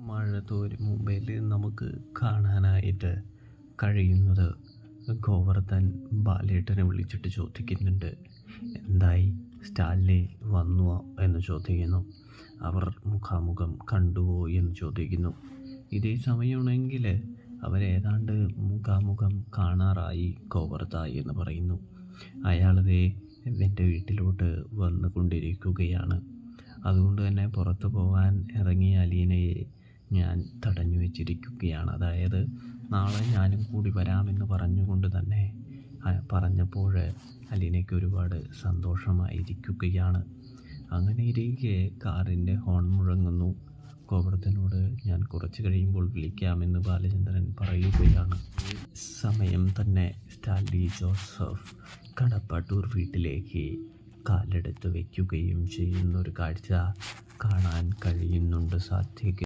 മഴ തോരും മുമ്പേൽ നമുക്ക് കാണാനായിട്ട് കഴിയുന്നത് ഗോവർദ്ധൻ ബാലേട്ടനെ വിളിച്ചിട്ട് ചോദിക്കുന്നുണ്ട്, എന്തായി സ്റ്റാൻലി വന്നുവോ എന്ന് ചോദിക്കുന്നു. അവർ മുഖാമുഖം കണ്ടുവോ എന്ന് ചോദിക്കുന്നു. ഇതേ സമയമാണെങ്കിൽ അവരേതാണ്ട് മുഖാമുഖം കാണാറായി ഗോവർദ്ധ എന്ന് പറയുന്നു. അയാളതേ എൻ്റെ വീട്ടിലോട്ട് വന്നു കൊണ്ടിരിക്കുകയാണ്. അതുകൊണ്ട് തന്നെ പുറത്തു പോകാൻ ഇറങ്ങിയ അലീനയെ ഞാൻ തടഞ്ഞു വെച്ചിരിക്കുകയാണ്. അതായത് നാളെ ഞാനും കൂടി വരാമെന്ന് പറഞ്ഞുകൊണ്ട് തന്നെ പറഞ്ഞപ്പോൾ അലീനയ്ക്ക് ഒരുപാട് സന്തോഷമായിരിക്കുകയാണ്. അങ്ങനെ ഇരിക്കെ കാറിൻ്റെ ഹോൺ മുഴങ്ങുന്നു. ഗോവർദ്ധനോട് ഞാൻ കുറച്ച് കഴിയുമ്പോൾ വിളിക്കാമെന്ന് ബാലചന്ദ്രൻ പറയുകയാണ്. സമയം തന്നെ സ്റ്റാൻലി ജോസഫ് കടപ്പാട്ടൂർ വീട്ടിലേക്ക് കാലെടുത്ത് വയ്ക്കുകയും ചെയ്യുന്നൊരു കാഴ്ച കാണാൻ കഴിയുന്നുണ്ട് സാത്വിക്.